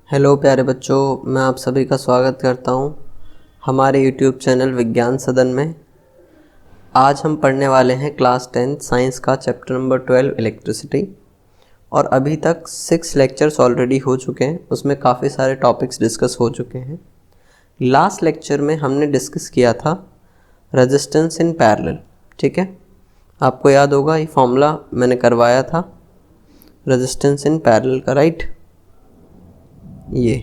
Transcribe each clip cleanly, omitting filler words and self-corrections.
Hello प्यारे बच्चों, मैं आप सभी का स्वागत करता हूं हमारे YouTube चैनल विज्ञान सदन में। आज हम पढ़ने वाले हैं क्लास 10 साइंस का चैप्टर नंबर 12 इलेक्ट्रिसिटी। और अभी तक 6 लेक्चर्स ऑलरेडी हो चुके हैं, उसमें काफ़ी सारे टॉपिक्स डिस्कस हो चुके हैं। लास्ट लेक्चर में हमने डिस्कस किया था रेजिस्टेंस इन पैरेलल। ठीक है, आपको याद होगा ये फॉर्मूला मैंने करवाया था रेजिस्टेंस इन पैरेलल का, राइट। ये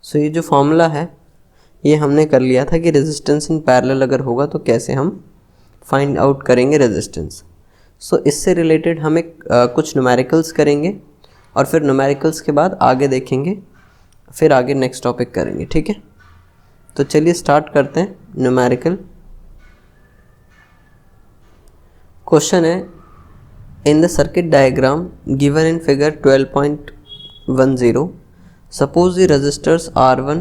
ये जो फॉर्मूला है ये हमने कर लिया था कि रेजिस्टेंस इन पैरेलल अगर होगा तो कैसे हम फाइंड आउट करेंगे रेजिस्टेंस। इससे रिलेटेड हम कुछ न्यूमेरिकल्स करेंगे और फिर न्यूमेरिकल्स के बाद आगे देखेंगे, फिर आगे नेक्स्ट टॉपिक करेंगे। ठीक है, तो चलिए स्टार्ट करते हैं न्यूमेरिकल। क्वेश्चन है, in the circuit diagram given in figure 12.10, suppose the resistors R1,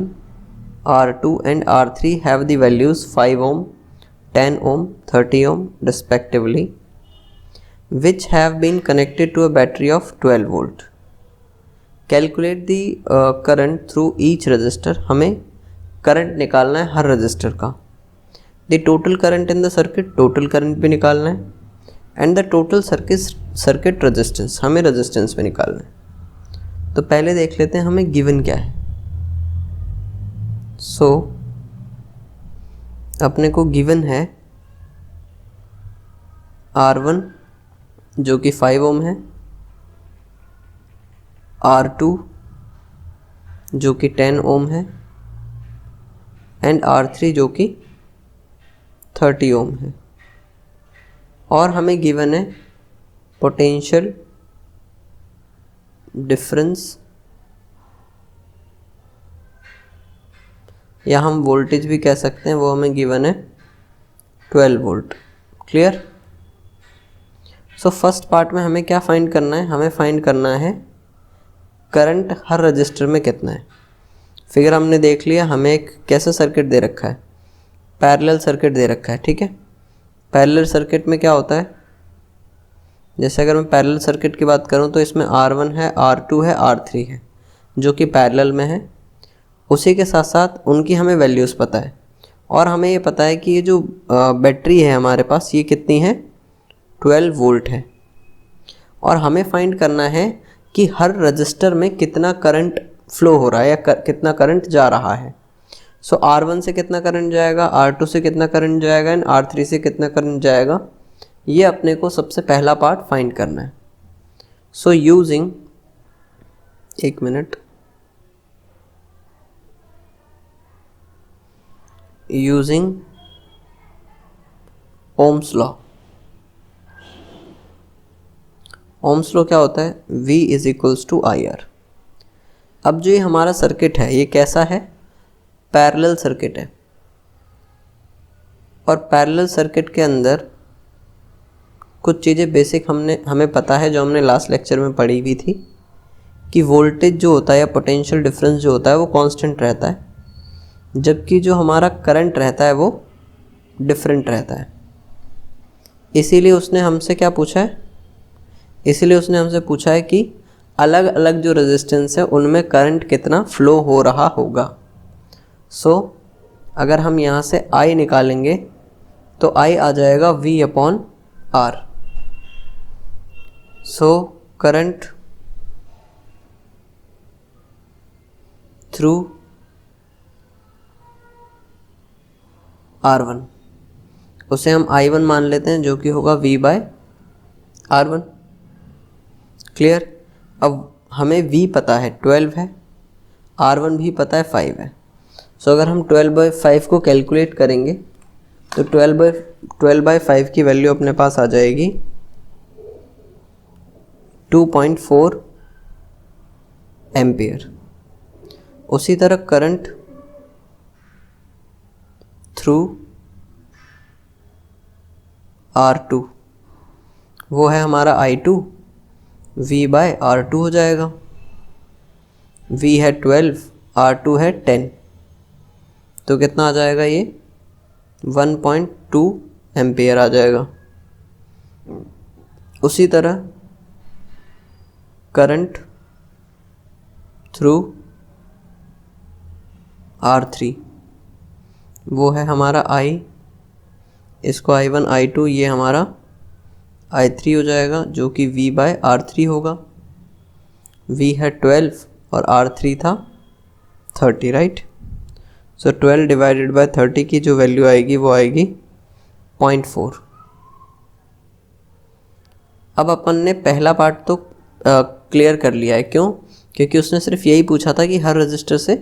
R2 and R3 have the values 5 ohm, 10 ohm, 30 ohm respectively, which have been connected to a battery of 12 volt. Calculate the current through each resistor. हमें current निकालना है हर register का। The total current in the circuit, total current भी निकालना है। And the total circuit resistance, हमें resistance में निकालना है। तो पहले देख लेते हैं हमें गिवन क्या है। अपने को गिवन है R1 जो कि 5 ओम है, R2 जो कि 10 ओम है एंड R3 जो कि 30 ओम है। और हमें गिवन है पोटेंशियल डिफरेंस या हम वोल्टेज भी कह सकते हैं, वो हमें गिवन है 12 वोल्ट। क्लियर। फर्स्ट पार्ट में हमें क्या फाइंड करना है, हमें फाइंड करना है करंट हर रजिस्टर में कितना है। फिगर हमने देख लिया, हमें एक कैसा सर्किट दे रखा है, पैरेलल सर्किट दे रखा है। ठीक है, पैरेलल सर्किट में क्या होता है, जैसे अगर मैं पैरेलल सर्किट की बात करूं तो इसमें R1 है, R2 है, R3 है जो कि पैरेलल में है। उसी के साथ साथ उनकी हमें वैल्यूज़ पता है और हमें ये पता है कि ये जो बैटरी है हमारे पास ये कितनी है, 12 वोल्ट है। और हमें फाइंड करना है कि हर रजिस्टर में कितना करंट फ्लो हो रहा है या कितना करंट जा रहा है। R1 से कितना करंट जाएगा, R2 से कितना करंट जाएगा एंड R3 से कितना करंट जाएगा, ये अपने को सबसे पहला पार्ट फाइंड करना है। यूजिंग, एक minute, using Ohm's law. Ohm's law क्या होता है, V is equals to IR। अब जो ये हमारा सर्किट है ये कैसा है, पैरेलल सर्किट है। और पैरेलल सर्किट के अंदर कुछ चीज़ें बेसिक हमें पता है जो हमने लास्ट लेक्चर में पढ़ी हुई थी कि वोल्टेज जो होता है या पोटेंशियल डिफरेंस जो होता है वो कांस्टेंट रहता है, जबकि जो हमारा करंट रहता है वो डिफरेंट रहता है। इसीलिए उसने हमसे क्या पूछा है, इसीलिए उसने हमसे पूछा है कि अलग अलग जो रेजिस्टेंस है उनमें करंट कितना फ्लो हो रहा होगा। अगर हम यहाँ से I निकालेंगे तो I आ जाएगा V/R। करंट थ्रू R1 उसे हम I1 मान लेते हैं जो कि होगा V/R1। क्लियर। अब हमें V पता है 12 है, R1 भी पता है 5 है। अगर हम 12/5 को कैलकुलेट करेंगे तो 12/5 की वैल्यू अपने पास आ जाएगी 2.4 एम्पियर। उसी तरह करंट थ्रू R2 वो है हमारा I2, V/R2 हो जाएगा। V है 12, R2 है 10, तो कितना आ जाएगा ये 1.2 एम्पियर आ जाएगा। उसी तरह करंट थ्रू R3, वो है हमारा I, इसको I1 I2, ये हमारा I3 हो जाएगा जो कि V/R3 होगा। V है 12 और R3 था 30, राइट। सो 12 डिवाइडेड बाय 30 की जो वैल्यू आएगी वो आएगी 0.4। अब अपन ने पहला पार्ट तो क्लियर कर लिया है। क्यों? क्योंकि उसने सिर्फ यही पूछा था कि हर रजिस्टर से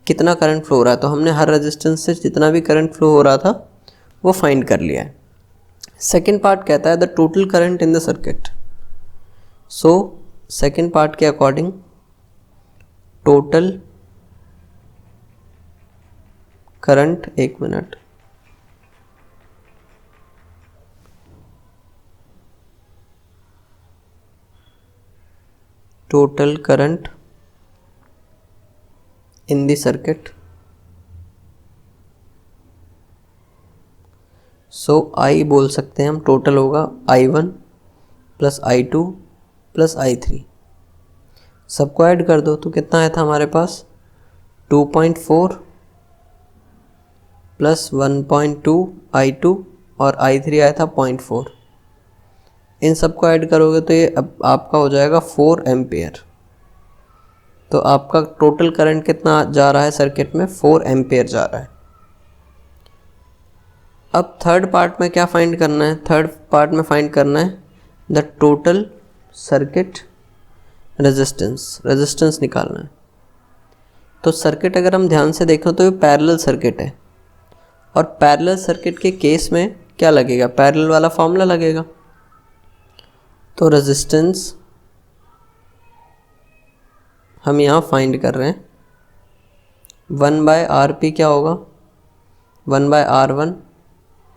कितना करंट फ्लो हो रहा है, तो हमने हर रजिस्टेंस से जितना भी करंट फ्लो हो रहा था वो फाइंड कर लिया है। सेकेंड पार्ट कहता है the total current in the circuit. So second part के अकॉर्डिंग टोटल करंट, एक minute, total current in the circuit. So I बोल सकते हैं हम, टोटल होगा I1 plus I2 plus I3। सबको ऐड कर दो तो कितना आया था हमारे पास, 2.4 प्लस 1.2 I2 और I3 आया था 0.4। इन सबको ऐड करोगे तो ये अब आपका हो जाएगा 4 एम्पेयर। तो आपका टोटल करंट कितना जा रहा है सर्किट में, 4 एम्पेयर जा रहा है। अब थर्ड पार्ट में क्या फाइंड करना है, थर्ड पार्ट में फाइंड करना है द टोटल सर्किट रेजिस्टेंस निकालना है। तो सर्किट अगर हम ध्यान से देखें तो ये पैरेलल सर्किट है, और पैरेलल सर्किट के केस में क्या लगेगा, पैरेलल वाला फॉर्मूला लगेगा। तो रेजिस्टेंस हम यहाँ फाइंड कर रहे हैं, 1/RP क्या होगा, 1/R1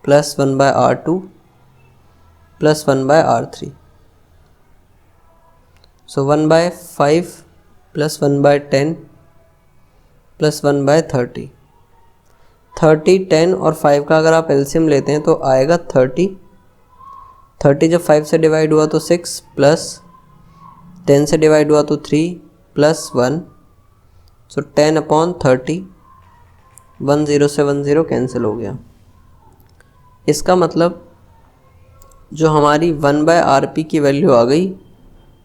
plus 1/R2 plus 1/R3। सो 1/5 प्लस 1/10 प्लस 1/30। 30, 10 और 5 का अगर आप एलसीएम लेते हैं तो आएगा 30। 30 जब 5 से डिवाइड हुआ तो 6, प्लस 10 से डिवाइड हुआ तो 3 प्लस 1, सो 10/30। 1 0 से 1 0 कैंसिल हो गया। इसका मतलब जो हमारी 1/RP की वैल्यू आ गई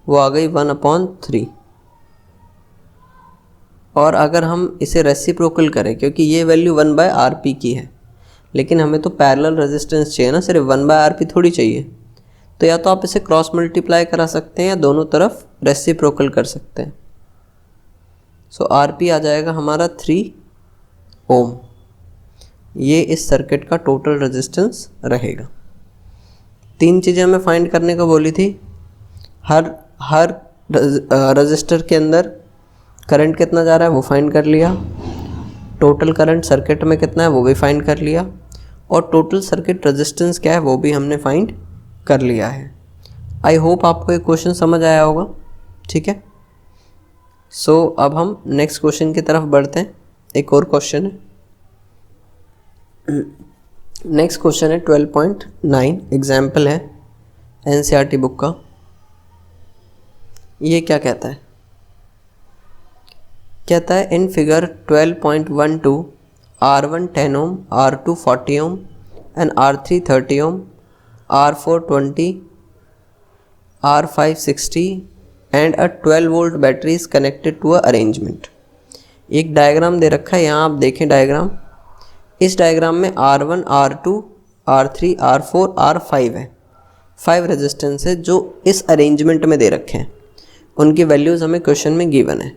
वो आ गई 1/3। और अगर हम इसे रेसिप्रोकल करें, क्योंकि ये वैल्यू 1/RP की है, लेकिन हमें तो पैरेलल रेजिस्टेंस चाहिए ना, सिर्फ 1/RP थोड़ी चाहिए। तो या तो आप इसे क्रॉस मल्टीप्लाई करा सकते हैं या दोनों तरफ रेसिप्रोकल कर सकते हैं। सो RP आ जाएगा हमारा 3 ओम। ये इस सर्किट का टोटल रेजिस्टेंस रहेगा। 3 चीज़ें हमें फाइंड करने को बोली थी, हर रजिस्टर के अंदर करंट कितना जा रहा है वो फाइंड कर लिया, टोटल करंट सर्किट में कितना है वो भी फाइंड कर लिया, और टोटल सर्किट रेजिस्टेंस क्या है वो भी हमने फाइंड कर लिया है। आई होप आपको ये क्वेश्चन समझ आया होगा, ठीक है। सो अब हम नेक्स्ट क्वेश्चन की तरफ बढ़ते हैं। एक और क्वेश्चन है, नेक्स्ट क्वेश्चन है 12.9, एग्जाम्पल है NCERT बुक का। ये क्या कहता है, कहता है in figure 12.12 R1 10 ohm, R2 40 ohm and R3 30 ohm, R4 20, R5 60 and a 12 volt battery is connected to a arrangement. एक डायग्राम दे रखा है, यहाँ आप देखें डायग्राम। इस डायग्राम में R1, R2, R3, R4, R5 है, 5 रेजिस्टेंस है जो इस अरेंजमेंट में दे रखे हैं। उनकी वैल्यूज़ हमें क्वेश्चन में गिवन है।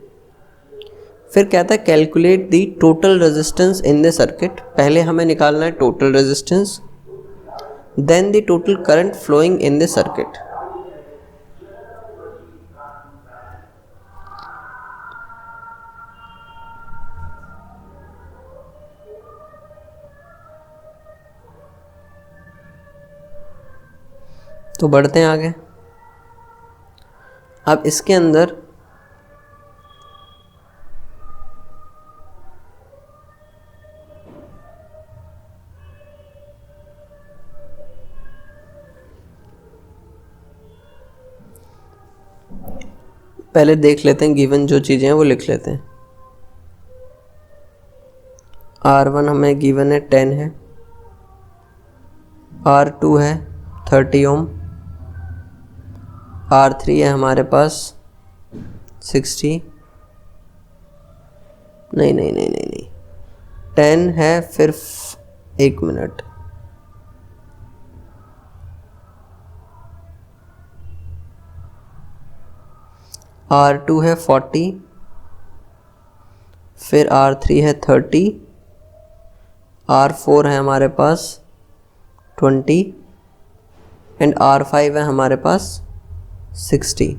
फिर कहता है calculate the total resistance in the circuit. पहले हमें निकालना है total resistance, then the total current flowing in the circuit. तो बढ़ते हैं आगे। अब इसके अंदर पहले देख लेते हैं, गिवन जो चीज़ें हैं वो लिख लेते हैं। R1 हमें गिवन है 10 है, R2 है 30 ओम, R3 है हमारे पास 60, नहीं 10 है, फिर 1 मिनट, R2 है 40, फिर R3 है 30, R4 है हमारे पास 20 एंड R5 है हमारे पास 60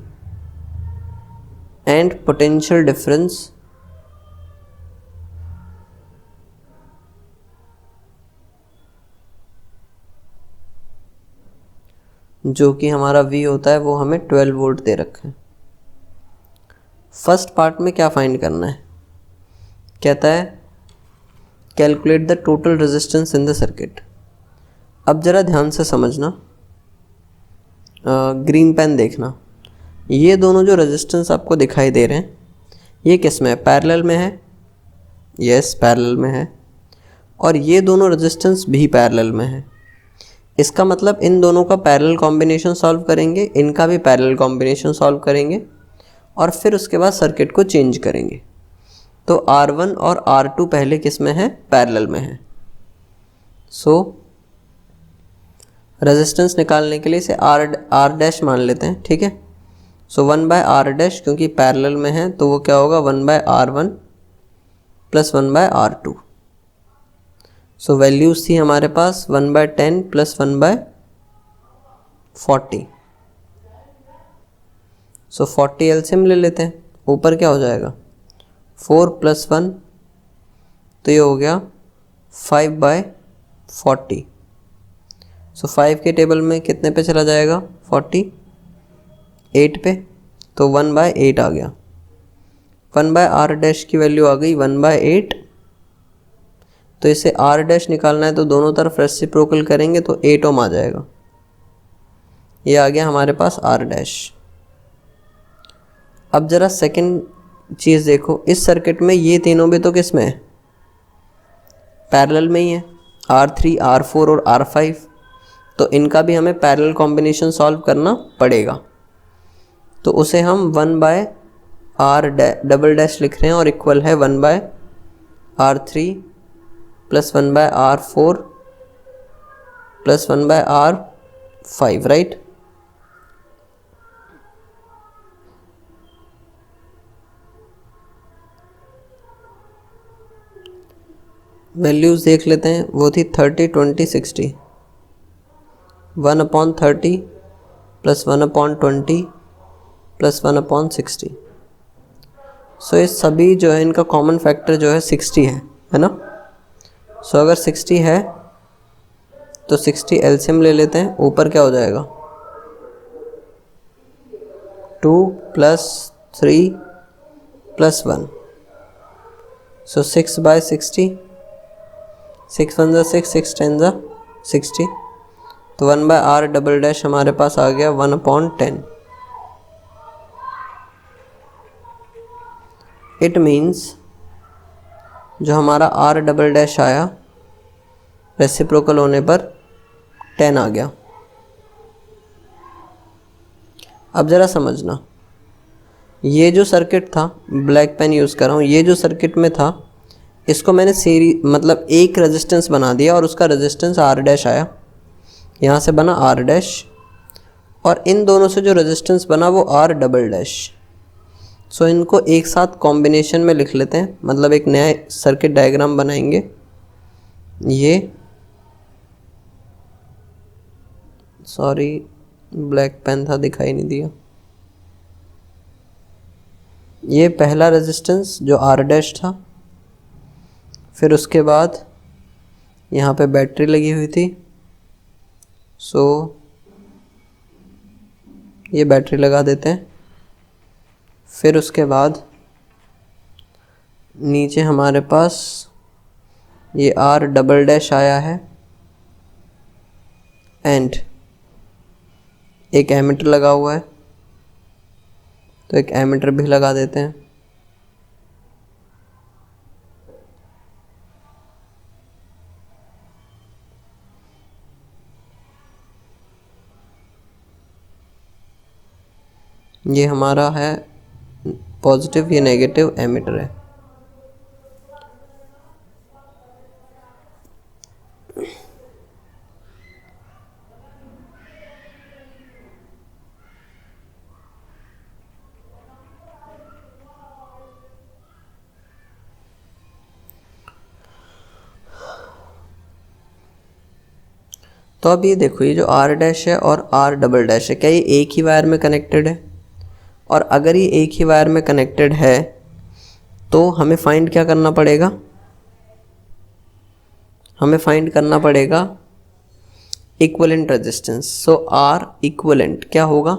एंड पोटेंशियल डिफरेंस जो कि हमारा V होता है वो हमें 12 वोल्ट दे रखा है। फर्स्ट पार्ट में क्या फाइंड करना है, कहता है calculate the total resistance in the circuit. अब ज़रा ध्यान से समझना, ग्रीन पेन देखना, ये दोनों जो रेजिस्टेंस आपको दिखाई दे रहे हैं ये किस में है, पैरेलल में है, यस पैरेलल में है, और ये दोनों रेजिस्टेंस भी पैरेलल में है। इसका मतलब इन दोनों का पैरेलल कॉम्बिनेशन सॉल्व करेंगे, इनका भी पैरेलल कॉम्बिनेशन सॉल्व करेंगे और फिर उसके बाद सर्किट को चेंज करेंगे। तो R1 और R2 पहले किस में है, पैरेलल में है। सो रेजिस्टेंस निकालने के लिए इसे R डैश मान लेते हैं, ठीक है। सो 1/R डैश, क्योंकि पैरेलल में है तो वो क्या होगा 1/R1 plus 1/R2। So values थी हमारे पास 1/10 प्लस 1/40। सो 40 एलसीएम ले लेते हैं, ऊपर क्या हो जाएगा 4 प्लस 1, तो ये हो गया 5/40। सो 5 के टेबल में कितने पे चला जाएगा 40, 8 पे, तो 1/8 आ गया। 1/R डैश की वैल्यू आ गई 1/8, तो इसे R डैश निकालना है तो दोनों तरफ रेसिप्रोकल करेंगे तो 8 ओम आ जाएगा। ये आ गया हमारे पास R डैश। अब ज़रा सेकंड चीज़ देखो, इस सर्किट में ये तीनों भी तो किस में है, पैरेलल में ही है, R3, R4 और R5, तो इनका भी हमें पैरेलल कॉम्बिनेशन सॉल्व करना पड़ेगा। तो उसे हम 1/R डबल डैश लिख रहे हैं और इक्वल है 1/R3 plus 1/R4 plus 1/R5, right. Values देख लेते हैं, वो थी 30, 20, 60, 1/30 प्लस 1/20 प्लस 1/60। सो ये सभी जो है इनका कॉमन फैक्टर जो है 60 है ना। सो अगर 60 है तो 60 एलसीएम ले लेते हैं, ऊपर क्या हो जाएगा 2 प्लस 3 प्लस 1, सो 6/60, 6 1 6, 6 10 60, तो 1/R डबल डैश हमारे पास आ गया 1/10। इट मीन्स जो हमारा R डबल डैश आया रेसिप्रोकल होने पर 10 आ गया। अब ज़रा समझना, ये जो सर्किट था, ब्लैक पेन यूज़ कर रहा हूँ, ये जो सर्किट में था इसको मैंने मतलब एक रेजिस्टेंस बना दिया और उसका रेजिस्टेंस R डैश आया, यहाँ से बना R डैश, और इन दोनों से जो रेजिस्टेंस बना वो R डबल डैश। सो इनको एक साथ कॉम्बिनेशन में लिख लेते हैं, मतलब एक नया सर्किट डायग्राम बनाएंगे। ये सॉरी ब्लैक पेन था, दिखाई नहीं दिया। ये पहला रेजिस्टेंस जो R डैश था, फिर उसके बाद यहाँ पे बैटरी लगी हुई थी, सो ये बैटरी लगा देते हैं। फिर उसके बाद नीचे हमारे पास ये R डबल डैश आया है एंड एक एमीटर लगा हुआ है, तो एक एमीटर भी लगा देते हैं। ये हमारा है पॉजिटिव, ये नेगेटिव एमीटर है। तो अब ये देखो, ये जो आर डैश है और आर डबल डैश है, क्या ये एक ही वायर में कनेक्टेड है? और अगर ये एक ही वायर में कनेक्टेड है तो हमें फाइंड क्या करना पड़ेगा? हमें फाइंड करना पड़ेगा equivalent resistance. So R equivalent क्या होगा?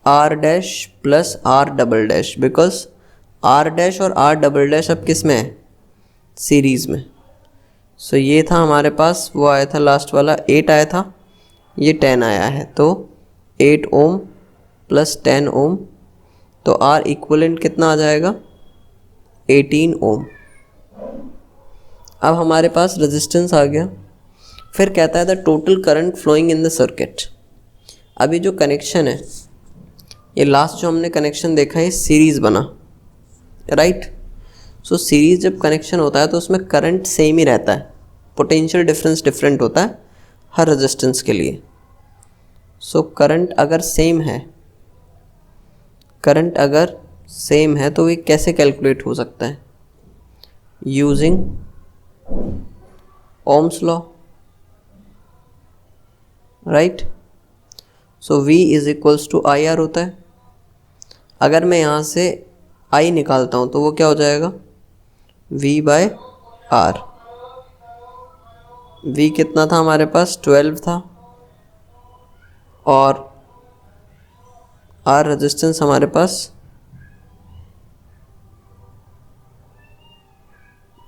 R dash plus R double dash, because R dash और आर डबल डैश अब किस में है? सीरीज में। सो ये था हमारे पास, वो आया था लास्ट वाला 8 आया था, ये 10 आया है, तो 8 ओम प्लस 10 ओम, तो आर इक्विवेलेंट कितना आ जाएगा? 18 ओम। अब हमारे पास रेजिस्टेंस आ गया। फिर कहता है the total current flowing in the circuit. अभी जो कनेक्शन है, ये लास्ट जो हमने कनेक्शन देखा है सीरीज़ बना, राइट? सो सीरीज़ जब कनेक्शन होता है तो उसमें करंट सेम ही रहता है, पोटेंशियल डिफरेंस डिफरेंट होता है हर रेजिस्टेंस के लिए। सो करंट अगर सेम है, करंट अगर सेम है तो ये कैसे कैलकुलेट हो सकता है? Using Ohm's law, right? So V is equals to I R होता है। अगर मैं यहाँ से I निकालता हूँ तो वो क्या हो जाएगा? V bye are. V कितना था हमारे पास? 12 था, और R रेजिस्टेंस हमारे पास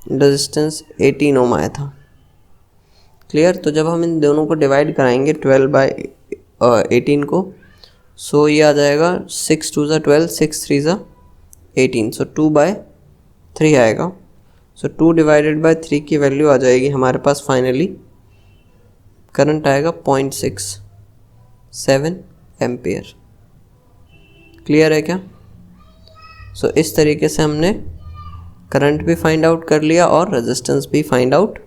रेजिस्टेंस 18 ओम आया था। क्लियर? तो जब हम इन दोनों को डिवाइड कराएंगे 12 बाय 18 को, सो ये आ जाएगा 6 2 ज़ा 12, 6 3 ज़ा 18, सो 2 बाय 3 आएगा। सो 2 डिवाइडेड बाय 3 की वैल्यू आ जाएगी हमारे पास, फाइनली करंट आएगा 0.67 एम्पियर। क्लियर है क्या? सो इस तरीके से हमने करंट भी फाइंड आउट कर लिया और रेजिस्टेंस भी फाइंड आउट।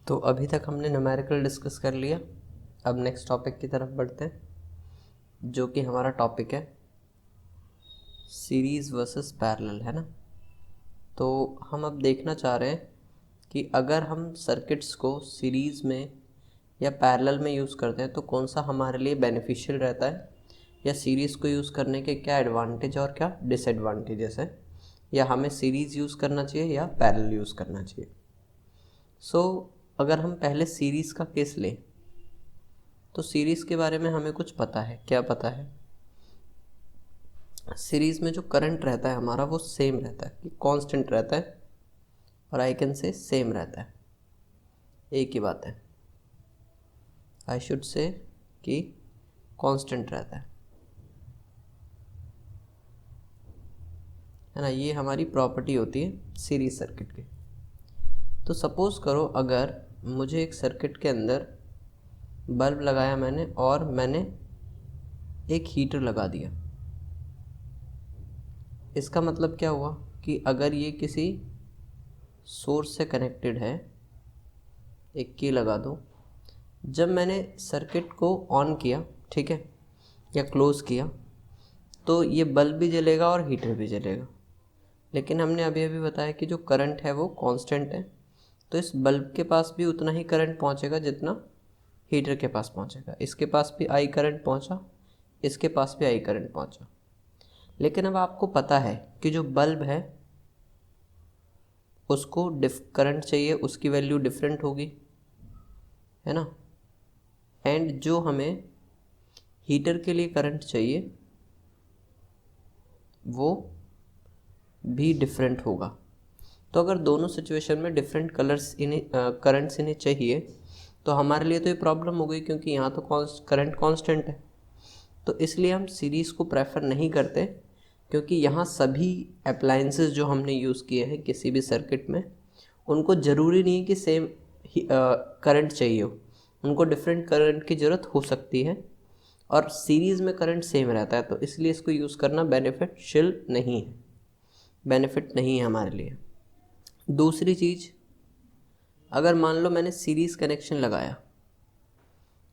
तो अभी तक हमने न्यूमेरिकल डिस्कस कर लिया। अब नेक्स्ट टॉपिक की तरफ बढ़ते हैं, जो कि हमारा टॉपिक है सीरीज़ वर्सेस पैरेलल, है ना? तो हम अब देखना चाह रहे हैं कि अगर हम सर्किट्स को सीरीज़ में या पैरेलल में यूज़ करते हैं तो कौन सा हमारे लिए बेनिफिशियल रहता है, या सीरीज़ को यूज़ करने के क्या एडवांटेज और क्या डिसएडवांटेजेस हैं, या हमें सीरीज़ यूज़ करना चाहिए या पैरेलल यूज़ करना चाहिए। सो अगर हम पहले सीरीज़ का केस लें तो सीरीज़ के बारे में हमें कुछ पता है। क्या पता है? सीरीज़ में जो करंट रहता है हमारा वो सेम रहता है, कि कांस्टेंट रहता है, और आई कैन से सेम रहता है। एक ही बात है, आई शुड से कि कांस्टेंट रहता है ना? ये हमारी प्रॉपर्टी होती है सीरीज सर्किट की। तो सपोज़ करो अगर मुझे एक सर्किट के अंदर बल्ब लगाया मैंने, और मैंने एक हीटर लगा दिया। इसका मतलब क्या हुआ कि अगर ये किसी सोर्स से कनेक्टेड है, एक की लगा दो, जब मैंने सर्किट को ऑन किया, ठीक है, या क्लोज़ किया, तो ये बल्ब भी जलेगा और हीटर भी जलेगा। लेकिन हमने अभी अभी बताया कि जो करंट है वो कांस्टेंट है, तो इस बल्ब के पास भी उतना ही करंट पहुंचेगा जितना हीटर के पास पहुंचेगा। इसके पास भी आई करंट पहुंचा, इसके पास भी आई करंट पहुंचा। लेकिन अब आपको पता है कि जो बल्ब है उसको करंट चाहिए, उसकी वैल्यू डिफरेंट होगी, है ना? एंड जो हमें हीटर के लिए करंट चाहिए वो भी डिफरेंट होगा। तो अगर दोनों सिचुएशन में डिफरेंट करंट्स इन्हें चाहिए तो हमारे लिए तो ये प्रॉब्लम हो गई, क्योंकि यहाँ तो करंट कांस्टेंट है, तो इसलिए हम सीरीज़ को प्रेफर नहीं करते, क्योंकि यहाँ सभी अप्लायंसेस जो हमने यूज़ किए हैं किसी भी सर्किट में, उनको ज़रूरी नहीं है कि सेम करंट चाहिए हो, उनको डिफरेंट करंट की ज़रूरत हो सकती है, और सीरीज़ में करंट सेम रहता है, तो इसलिए इसको यूज़ करना बेनिफिशियल नहीं है, बेनिफिट नहीं है हमारे लिए। दूसरी चीज़, अगर मान लो मैंने सीरीज़ कनेक्शन लगाया,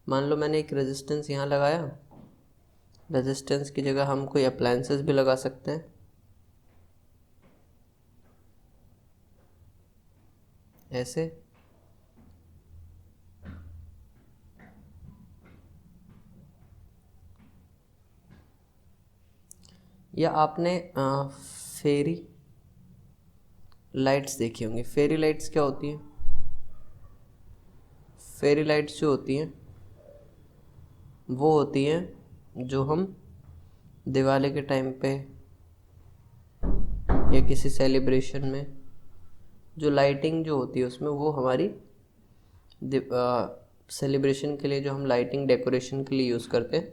मान लो मैंने एक रेजिस्टेंस यहाँ लगाया, रेजिस्टेंस की जगह हम कोई अप्लायंसेस भी लगा सकते हैं, ऐसे, या आपने फेरी लाइट्स देखी होंगी। फेरी लाइट्स क्या होती हैं? फेरी लाइट्स जो होती हैं वो होती हैं जो हम दिवाली के टाइम पे या किसी सेलिब्रेशन में जो लाइटिंग जो होती है उसमें, वो हमारी सेलिब्रेशन के लिए जो हम लाइटिंग डेकोरेशन के लिए यूज़ करते हैं,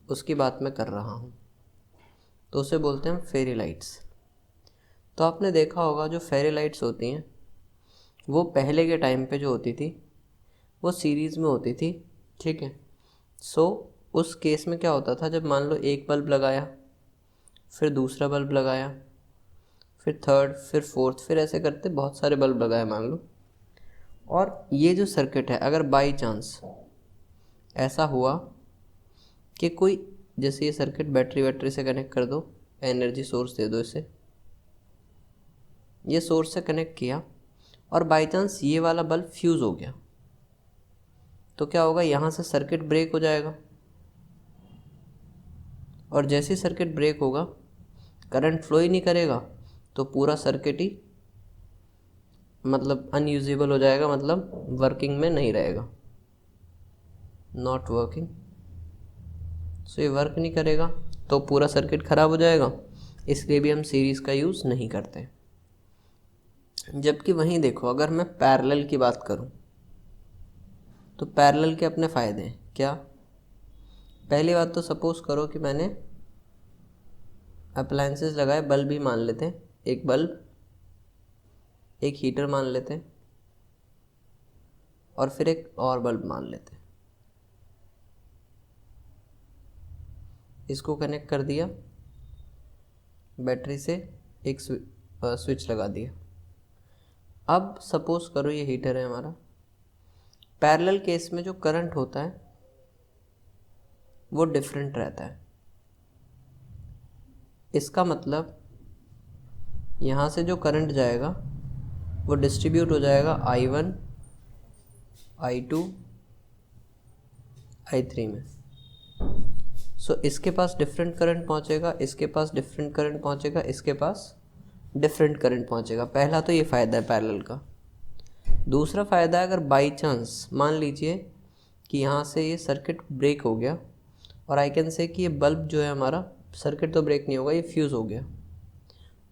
उसकी बात मैं कर रहा हूँ, तो उसे बोलते हैं फेरी लाइट्स। तो आपने देखा होगा जो फेरी लाइट्स होती हैं वो पहले के टाइम पे जो होती थी वो सीरीज़ में होती थी, ठीक है। सो उस केस में क्या होता था, जब मान लो एक बल्ब लगाया, फिर दूसरा बल्ब लगाया, फिर थर्ड, फिर फोर्थ, फिर ऐसे करते बहुत सारे बल्ब लगाए मान लो, और ये जो सर्किट है अगर बाई चांस ऐसा हुआ कि कोई, जैसे ये सर्किट बैटरी से कनेक्ट कर दो, एनर्जी सोर्स दे दो इसे, ये सोर्स से कनेक्ट किया और बाई चांस ये वाला बल्ब फ्यूज़ हो गया, तो क्या होगा, यहाँ से सर्किट ब्रेक हो जाएगा, और जैसे ही सर्किट ब्रेक होगा करंट फ्लो ही नहीं करेगा, तो पूरा सर्किट ही मतलब अनयूजेबल हो जाएगा, मतलब वर्किंग में नहीं रहेगा, नॉट वर्किंग। सो ये वर्क नहीं करेगा तो पूरा सर्किट ख़राब हो जाएगा, इसलिए भी हम सीरीज़ का यूज़ नहीं करते। जबकि वहीं देखो, अगर मैं पैरेलल की बात करूं तो पैरेलल के अपने फ़ायदे हैं। क्या? पहली बात तो सपोज़ करो कि मैंने अप्लायंसेस लगाए, बल्ब ही मान लेते हैं, एक बल्ब, एक हीटर मान लेते हैं, और फिर एक और बल्ब मान लेते हैं, इसको कनेक्ट कर दिया बैटरी से, एक स्विच लगा दिया। अब सपोज़ करो ये हीटर है हमारा, पैरेलल केस में जो करंट होता है वो डिफरेंट रहता है। इसका मतलब यहाँ से जो करंट जाएगा वो डिस्ट्रीब्यूट हो जाएगा I1, I2, I3 में। सो इसके पास डिफरेंट करंट पहुँचेगा, इसके पास डिफरेंट करंट पहुँचेगा, इसके पास डिफरेंट करंट पहुँचेगा। पहला तो ये फ़ायदा है पैरेलल का। दूसरा फ़ायदा है, अगर बाई चांस मान लीजिए कि यहाँ से ये सर्किट ब्रेक हो गया, और आई कैन से कि ये बल्ब जो है हमारा, सर्किट तो ब्रेक नहीं होगा, ये फ्यूज़ हो गया,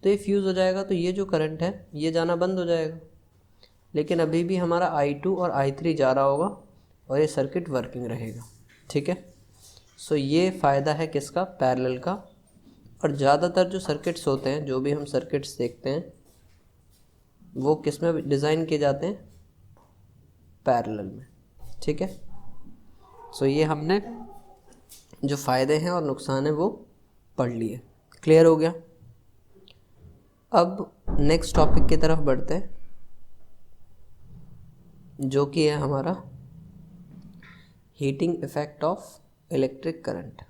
तो ये फ्यूज़ हो जाएगा, तो ये जो करंट है ये जाना बंद हो जाएगा, लेकिन अभी भी हमारा I2 और I3 जा रहा होगा और ये सर्किट वर्किंग रहेगा, ठीक है। सो ये फ़ायदा है किसका? पैरेलल का। और ज़्यादातर जो सर्किट्स होते हैं, जो भी हम सर्किट्स देखते हैं, वो किस में डिज़ाइन किए जाते हैं? पैरेलल में, ठीक है। सो ये हमने जो फ़ायदे हैं और नुकसान है वो पढ़ लिए, क्लियर हो गया। अब नेक्स्ट टॉपिक की तरफ बढ़ते हैं, जो कि है हमारा heating effect of electric current.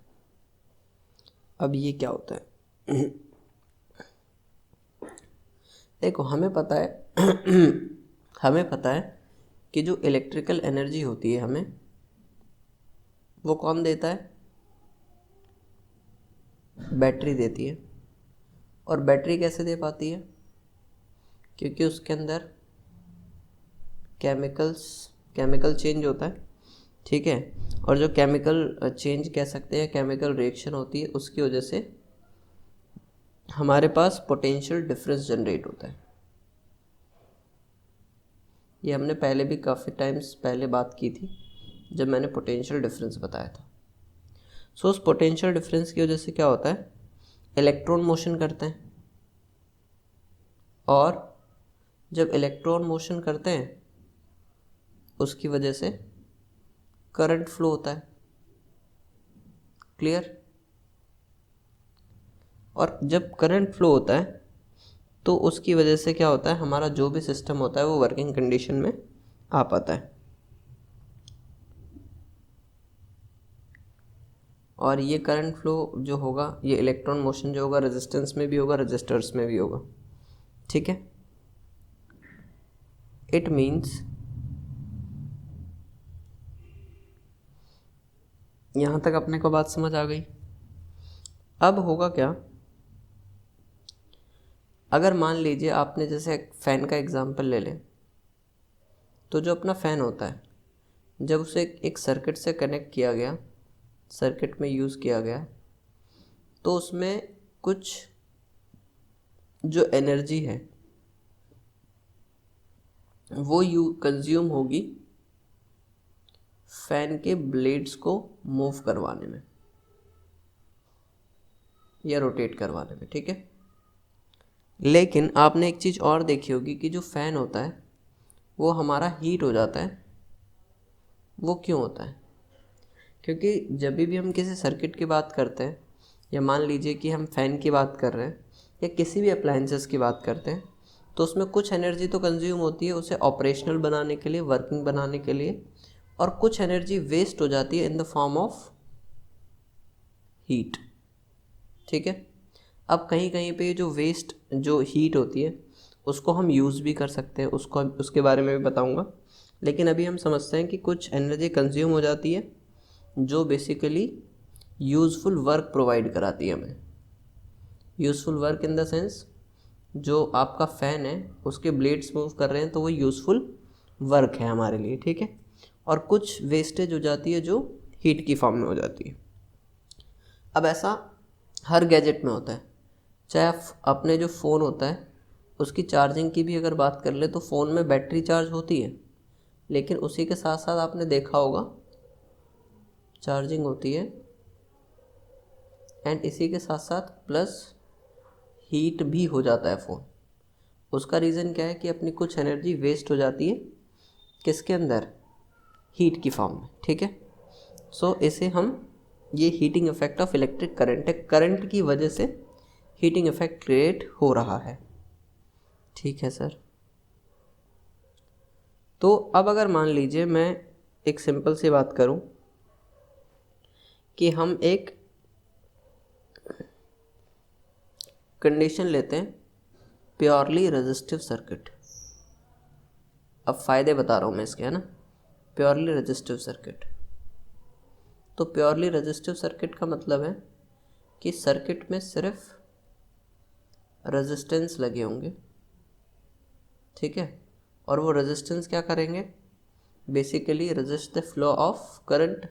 अब ये क्या होता है? देखो, हमें पता है हमें पता है कि जो इलेक्ट्रिकल एनर्जी होती है हमें, वो कौन देता है? बैटरी देती है। और बैटरी कैसे दे पाती है? क्योंकि उसके अंदर केमिकल चेंज होता है, ठीक है। और जो केमिकल चेंज कह सकते हैं, केमिकल रिएक्शन होती है, उसकी वजह से हमारे पास पोटेंशियल डिफरेंस जनरेट होता है। ये हमने पहले भी काफ़ी टाइम्स पहले बात की थी, जब मैंने पोटेंशियल डिफरेंस बताया था। सो उस पोटेंशियल डिफरेंस की वजह से क्या होता है, इलेक्ट्रॉन मोशन करते हैं, और जब इलेक्ट्रॉन मोशन करते हैं उसकी वजह से करंट फ्लो होता है। क्लियर? और जब करंट फ्लो होता है तो उसकी वजह से क्या होता है, हमारा जो भी सिस्टम होता है वो वर्किंग कंडीशन में आ पाता है। और ये करंट फ्लो जो होगा, ये इलेक्ट्रॉन मोशन जो होगा, रेजिस्टेंस में भी होगा, रजिस्टर्स में भी होगा। ठीक है, इट मीन्स यहाँ तक अपने को बात समझ आ गई। अब होगा क्या, अगर मान लीजिए आपने जैसे फ़ैन का एग्जांपल ले लें, तो जो अपना फ़ैन होता है जब उसे एक सर्किट से कनेक्ट किया गया, सर्किट में यूज़ किया गया, तो उसमें कुछ जो एनर्जी है वो कंज्यूम होगी फ़ैन के ब्लेड्स को मूव करवाने में या रोटेट करवाने में। ठीक है, लेकिन आपने एक चीज़ और देखी होगी कि जो फ़ैन होता है वो हमारा हीट हो जाता है। वो क्यों होता है? क्योंकि जब भी हम किसी सर्किट की बात करते हैं, या मान लीजिए कि हम फ़ैन की बात कर रहे हैं या किसी भी अप्लायंसेस की बात करते हैं, तो उसमें कुछ एनर्जी तो कंज्यूम होती है उसे ऑपरेशनल बनाने के लिए, वर्किंग बनाने के लिए, और कुछ एनर्जी वेस्ट हो जाती है इन द फॉर्म ऑफ हीट। ठीक है, अब कहीं कहीं पे जो वेस्ट जो हीट होती है उसको हम यूज़ भी कर सकते हैं, उसके बारे में भी बताऊंगा। लेकिन अभी हम समझते हैं कि कुछ एनर्जी कंज्यूम हो जाती है जो बेसिकली यूज़फुल वर्क प्रोवाइड कराती है हमें। Useful work in the sense, जो आपका फ़ैन है उसके ब्लेड्स मूव कर रहे हैं तो वो यूज़फुल वर्क है हमारे लिए। ठीक है, और कुछ वेस्टेज हो जाती है जो हीट की फॉर्म में हो जाती है। अब ऐसा हर गैजेट में होता है, चाहे अपने जो फ़ोन होता है उसकी चार्जिंग की भी अगर बात कर ले तो फ़ोन में बैटरी चार्ज होती है, लेकिन उसी के साथ साथ आपने देखा होगा चार्जिंग होती है, एंड इसी के साथ साथ प्लस हीट भी हो जाता है फ़ोन। उसका रीज़न क्या है कि अपनी कुछ एनर्जी वेस्ट हो जाती है किसके अंदर, हीट की फॉर्म में। ठीक है, सो इसे हम, ये heating effect of electric current है, करंट की वजह से हीटिंग इफेक्ट क्रिएट हो रहा है। ठीक है सर, तो अब अगर मान लीजिए मैं एक सिंपल सी बात करूं कि हम एक कंडीशन लेते हैं, प्योरली रेजिस्टिव सर्किट। अब फ़ायदे बता रहा हूँ मैं इसके, है ना। प्योरली रेजिस्टिव सर्किट, तो प्योरली रेजिस्टिव सर्किट का मतलब है कि सर्किट में सिर्फ रेजिस्टेंस लगे होंगे। ठीक है, और वो रेजिस्टेंस क्या करेंगे, basically resist the flow of current.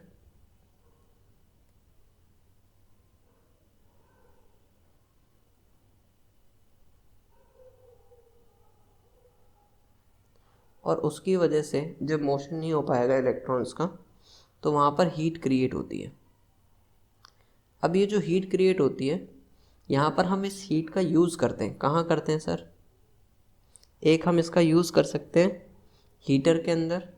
और उसकी वजह से जब मोशन नहीं हो पाएगा इलेक्ट्रॉन्स का, तो वहाँ पर हीट क्रिएट होती है। अब ये जो हीट क्रिएट होती है, यहाँ पर हम इस हीट का यूज़ करते हैं, कहाँ करते हैं सर, एक हम इसका यूज़ कर सकते हैं हीटर के अंदर।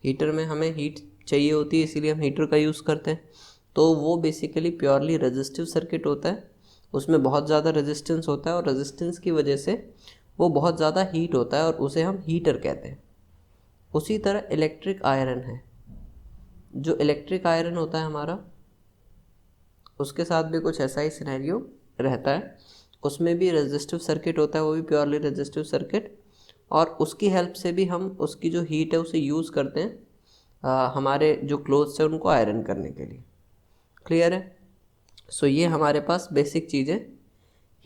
हीटर में हमें हीट चाहिए होती है, इसीलिए हम हीटर का यूज़ करते हैं। तो वो बेसिकली प्योरली रेजिस्टिव सर्किट होता है, उसमें बहुत ज़्यादा रेजिस्टेंस होता है, और रेजिस्टेंस की वजह से वो बहुत ज़्यादा हीट होता है और उसे हम हीटर कहते हैं। उसी तरह इलेक्ट्रिक आयरन है, जो इलेक्ट्रिक आयरन होता है हमारा, उसके साथ भी कुछ ऐसा ही सिनेरियो रहता है। उसमें भी रेजिस्टिव सर्किट होता है, वो भी प्योरली रेजिस्टिव सर्किट, और उसकी हेल्प से भी हम उसकी जो हीट है उसे यूज़ करते हैं हमारे जो क्लोथ्स हैं उनको आयरन करने के लिए। क्लियर है? सो ये हमारे पास बेसिक चीज़ है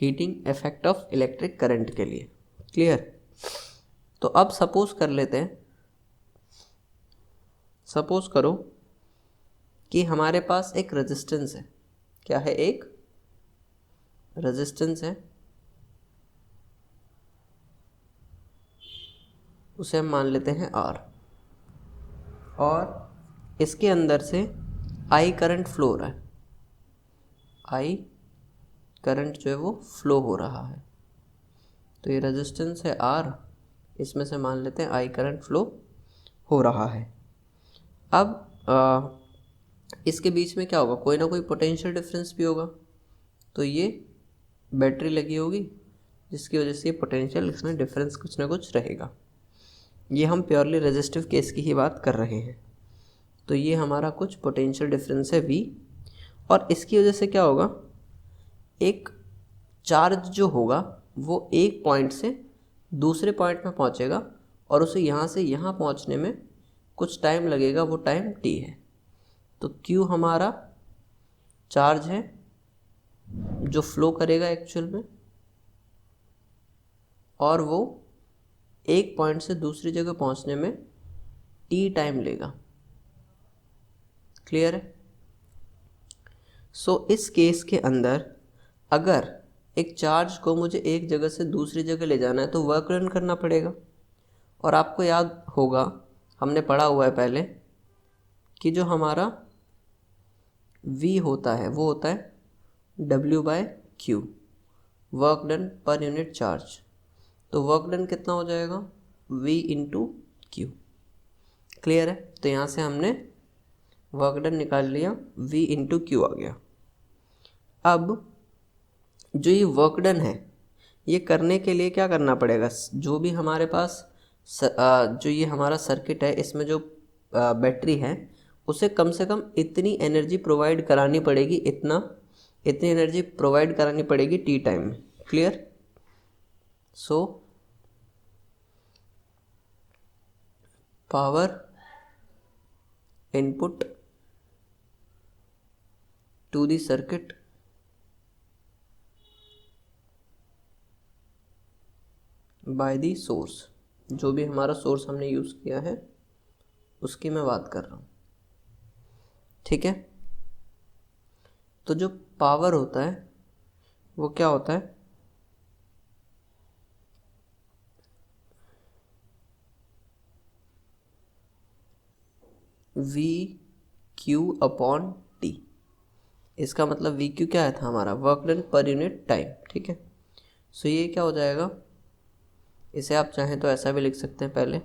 heating effect of electric current के लिए। क्लियर? तो अब सपोज कर लेते हैं, सपोज करो कि हमारे पास एक रेजिस्टेंस है। क्या है? एक रेजिस्टेंस है, उसे हम मान लेते हैं R, और इसके अंदर से आई करंट फ्लो हो रहा है, आई करंट जो है वो फ्लो हो रहा है। तो ये रेजिस्टेंस है आर, इसमें से मान लेते हैं आई करंट फ्लो हो रहा है। अब इसके बीच में क्या होगा, कोई ना कोई पोटेंशियल डिफरेंस भी होगा। तो ये बैटरी लगी होगी जिसकी वजह से ये पोटेंशियल इसमें डिफरेंस कुछ ना कुछ रहेगा। ये हम प्योरली रेजिस्टिव केस की ही बात कर रहे हैं। तो ये हमारा कुछ पोटेंशियल डिफरेंस है V, और इसकी वजह से क्या होगा, एक चार्ज जो होगा वो एक पॉइंट से दूसरे पॉइंट में पहुंचेगा और उसे यहाँ से यहाँ पहुंचने में कुछ टाइम लगेगा, वो टाइम t है। तो Q हमारा चार्ज है जो फ्लो करेगा एक्चुअल में, और वो एक पॉइंट से दूसरी जगह पहुंचने में t टाइम लेगा। क्लियर है? सो इस केस के अंदर अगर एक चार्ज को मुझे एक जगह से दूसरी जगह ले जाना है तो वर्क डन करना पड़ेगा। और आपको याद होगा, हमने पढ़ा हुआ है पहले कि जो हमारा V होता है वो होता है W/Q, work done per unit charge. तो वर्क डन कितना हो जाएगा, V × Q। क्लियर है? तो यहाँ से हमने वर्क डन निकाल लिया, V × Q आ गया। अब जो ये वर्क डन है, ये करने के लिए क्या करना पड़ेगा, जो भी हमारे पास जो ये हमारा सर्किट है, इसमें जो बैटरी है उसे कम से कम इतनी एनर्जी प्रोवाइड करानी पड़ेगी, इतनी एनर्जी प्रोवाइड करानी पड़ेगी टी टाइम में। Clear? So power input to the circuit by the source, जो भी हमारा सोर्स हमने यूज़ किया है उसकी मैं बात कर रहा हूँ। ठीक है? तो जो पावर होता है वो क्या होता है, VQ/T। इसका मतलब VQ क्या था हमारा, work done per unit time. ठीक है? सो ये क्या हो जाएगा, इसे आप चाहें तो ऐसा भी लिख सकते हैं पहले,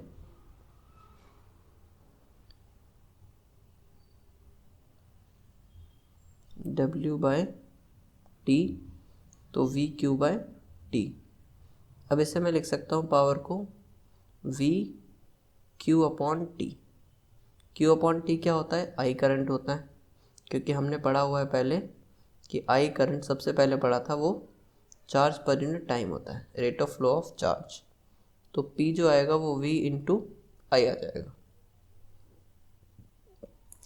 W/T, तो VQ/T। अब इसे मैं लिख सकता हूँ पावर को VQ/T। Q/T क्या होता है, आई करंट होता है, क्योंकि हमने पढ़ा हुआ है पहले कि आई करंट सबसे पहले पढ़ा था, वो चार्ज पर यूनिट टाइम होता है, rate of flow of charge. तो P जो आएगा वो V × I आ जाएगा।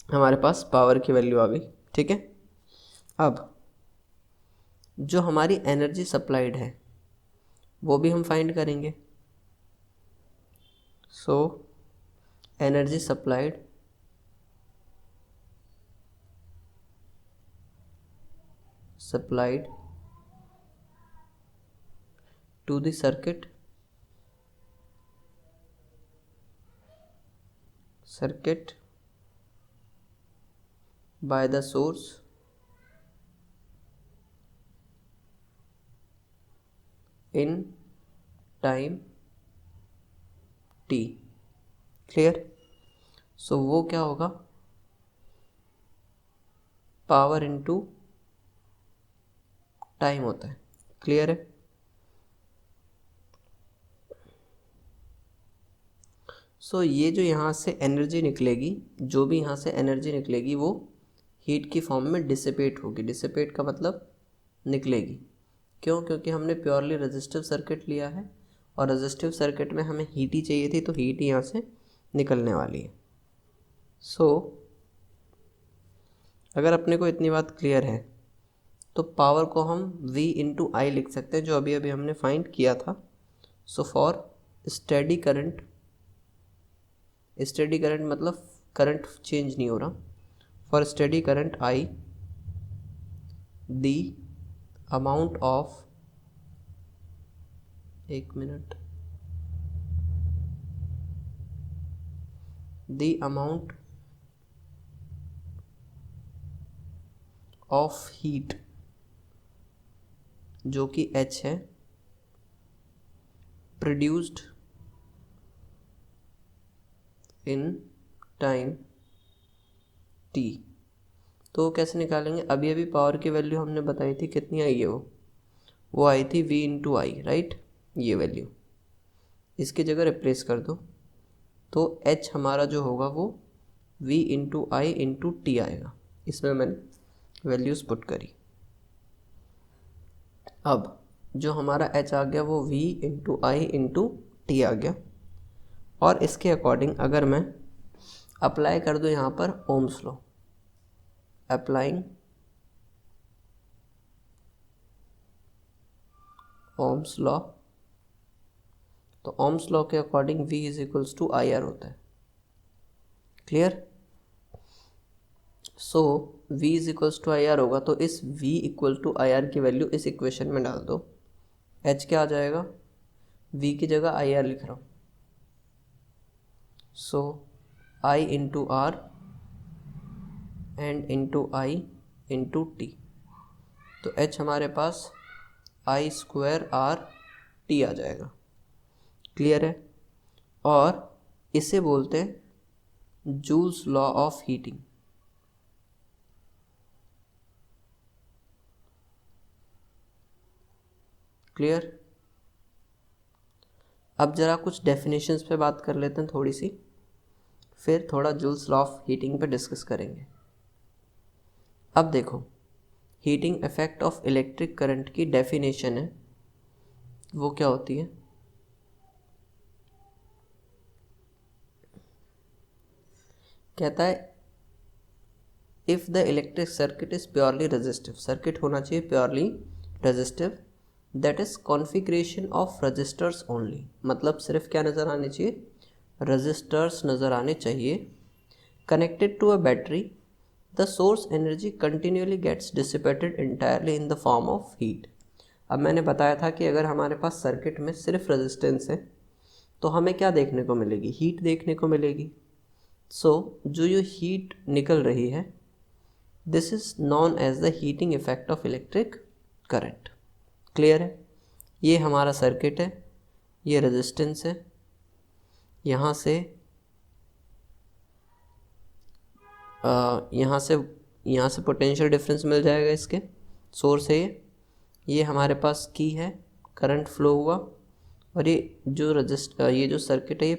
हमारे पास पावर की वैल्यू आ गई। ठीक है? अब जो हमारी एनर्जी सप्लाइड है वो भी हम फाइंड करेंगे। So energy supplied to the circuit by the source in time t। Clear? So वो क्या होगा, पावर इनटू टाइम होता है। क्लियर है? सो ये जो यहाँ से एनर्जी निकलेगी, जो भी यहाँ से एनर्जी निकलेगी वो हीट की फॉर्म में डिसिपेट होगी। डिसिपेट का मतलब निकलेगी। क्यों? क्योंकि हमने प्योरली रेजिस्टिव सर्किट लिया है और रेजिस्टिव सर्किट में हमें हीट ही चाहिए थी, तो हीट यहाँ से निकलने वाली है। सो अगर अपने को इतनी बात क्लियर है तो पावर को हम V × I लिख सकते हैं, जो अभी अभी हमने फाइंड किया था। सो फॉर स्टेडी करंट मतलब करंट चेंज नहीं हो रहा, for steady current I, the amount of, एक minute, the amount of heat जो कि H है प्रोड्यूस्ड इन टाइम T। तो कैसे निकालेंगे? अभी अभी पावर की वैल्यू हमने बताई थी, कितनी आई है वो आई थी V इंटू आई, राइट। ये वैल्यू इसकी जगह रिप्लेस कर दो, तो H हमारा जो होगा वो V into I into T आएगा। इसमें मैंने वैल्यूज़ पुट करी। अब जो हमारा H आ गया वो V into I into T आ गया, और इसके अकॉर्डिंग अगर मैं अप्लाई कर दूँ यहाँ पर Ohm's law, applying Ohm's law, तो ओम्स लॉ के according V is equals to I R होता है। Clear? So V is equals to I R होगा, तो इस V equal to I R की वैल्यू इस इक्वेशन में डाल दो। H क्या आ जाएगा? V की जगह आई आर लिख रहा हूँ, so I into R and into I into T, तो H हमारे पास आई स्क्वायर आर टी आ जाएगा। क्लियर है? और इसे बोलते हैं Joule's law of heating. Clear? अब ज़रा कुछ डेफिनेशंस पे बात कर लेते हैं थोड़ी सी, फिर थोड़ा जूल्स लॉ ऑफ हीटिंग पे डिस्कस करेंगे। अब देखो, heating effect of electric current की डेफिनेशन है, वो क्या होती है? कहता है if the electric circuit is purely resistive, circuit होना चाहिए purely resistive, that is configuration of resistors only, मतलब सिर्फ क्या नज़र आने चाहिए? रजिस्टर्स नज़र आने चाहिए। Connected to a battery, the source energy continuously gets dissipated entirely in the form of heat. अब मैंने बताया था कि अगर हमारे पास सर्किट में सिर्फ रेजिस्टेंस है तो हमें क्या देखने को मिलेगी? हीट देखने को मिलेगी। सो जो ये हीट निकल रही है, this is known as the heating effect of electric current. Clear है? ये हमारा सर्किट है, ये रेजिस्टेंस है, यहाँ से यहाँ से पोटेंशियल डिफरेंस मिल जाएगा, इसके सोर्स है ये हमारे पास की है, करंट फ्लो हुआ, और ये जो सर्किट है ये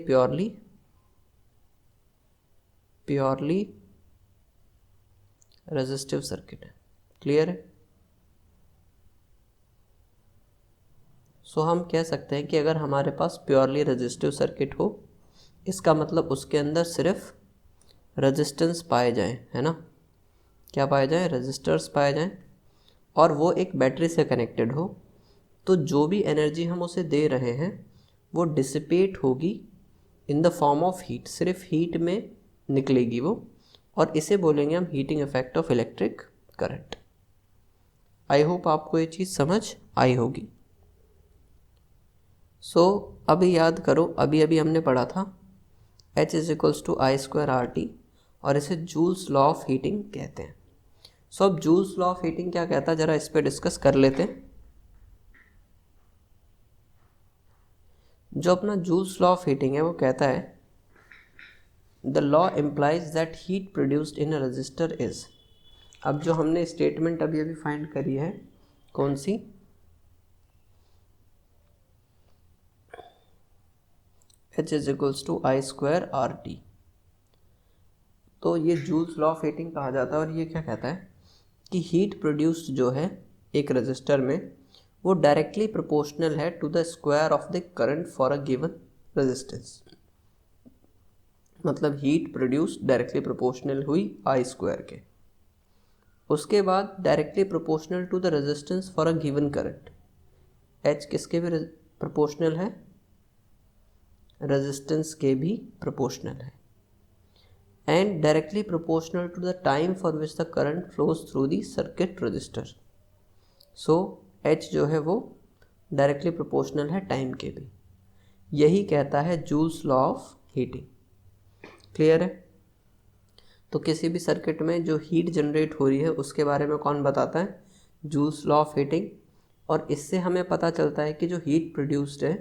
प्योरली रेजिस्टिव सर्किट है। क्लियर है? सो हम कह सकते हैं कि अगर हमारे पास प्योरली रेजिस्टिव सर्किट हो, इसका मतलब उसके अंदर सिर्फ रेजिस्टेंस पाए जाएं, है ना? क्या पाए जाएं? रेजिस्टर्स पाए जाएं, और वो एक बैटरी से कनेक्टेड हो, तो जो भी एनर्जी हम उसे दे रहे हैं वो डिसिपेट होगी इन द फॉर्म ऑफ हीट, सिर्फ हीट में निकलेगी वो, और इसे बोलेंगे हम heating effect of electric current. I hope आपको ये चीज़ समझ आई होगी। सो अभी याद करो, अभी अभी हमने पढ़ा था H is equals to I square R T, और इसे जूल्स लॉ ऑफ हीटिंग कहते हैं। सो अब जूल्स लॉ ऑफ हीटिंग क्या कहता है, ज़रा इस पर डिस्कस कर लेते हैं। जो अपना जूल्स लॉ ऑफ हीटिंग है वो कहता है the law implies that heat produced in a resistor is, अब जो हमने स्टेटमेंट अभी अभी फाइंड करी है, कौन सी? H is equals to I square R T, तो ये जूल्स लॉ ऑफ हीटिंग कहा जाता है। और ये क्या कहता है कि हीट प्रोड्यूस्ड जो है एक रजिस्टर में, वो डायरेक्टली प्रोपोर्शनल है to the square of the current for a given resistance, मतलब हीट प्रोड्यूस्ड डायरेक्टली प्रोपोर्शनल हुई आई स्क्वायर के, उसके बाद directly proportional to the resistance for a given current. H किसके भी प्रोपोर्शनल है? रेजिस्टेंस के भी प्रोपोर्शनल है, and directly proportional to the time for which the current flows through the circuit resistor. So H जो है वो डायरेक्टली प्रोपोर्शनल है टाइम के भी। यही कहता है joules law of heating. Clear है? तो किसी भी सर्किट में जो हीट जनरेट हो रही है उसके बारे में कौन बताता है? Joules law of heating. और इससे हमें पता चलता है कि जो हीट प्रोड्यूस्ड है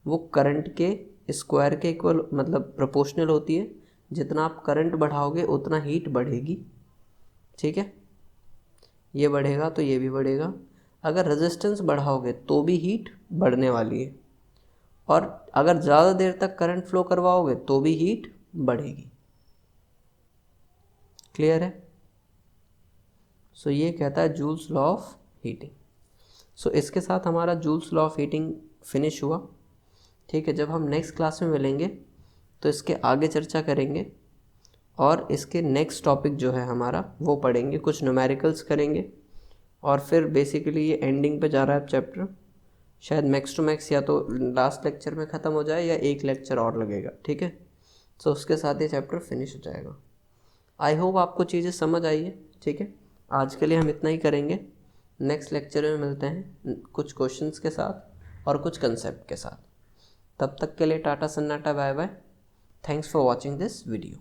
वो करंट के स्क्वायर के इक्वल मतलब प्रोपोर्शनल होती है। जितना आप करंट बढ़ाओगे उतना हीट बढ़ेगी। ठीक है, ये बढ़ेगा तो ये भी बढ़ेगा। अगर रेजिस्टेंस बढ़ाओगे तो भी हीट बढ़ने वाली है, और अगर ज़्यादा देर तक करंट फ्लो करवाओगे तो भी हीट बढ़ेगी। क्लियर है? सो ये कहता है जूल्स लॉ ऑफ हीटिंग। सो इसके साथ हमारा joules law of heating finish हुआ। ठीक है, जब हम नेक्स्ट क्लास में मिलेंगे तो इसके आगे चर्चा करेंगे और इसके नेक्स्ट टॉपिक जो है हमारा वो पढ़ेंगे, कुछ न्यूमेरिकल्स करेंगे और फिर बेसिकली ये एंडिंग पे जा रहा है चैप्टर। शायद मैक्स टू मैक्स या तो लास्ट लेक्चर में ख़त्म हो जाए या एक लेक्चर और लगेगा। ठीक है, तो उसके साथ ये चैप्टर फिनिश हो जाएगा। आई होप आपको चीज़ें समझ आई है। ठीक है, आज के लिए हम इतना ही करेंगे। नेक्स्ट लेक्चर में मिलते हैं कुछ क्वेश्चंस के साथ और कुछ कंसेप्ट के साथ। तब तक के लिए टाटा सन्नाटा, bye bye. Thanks for watching this video.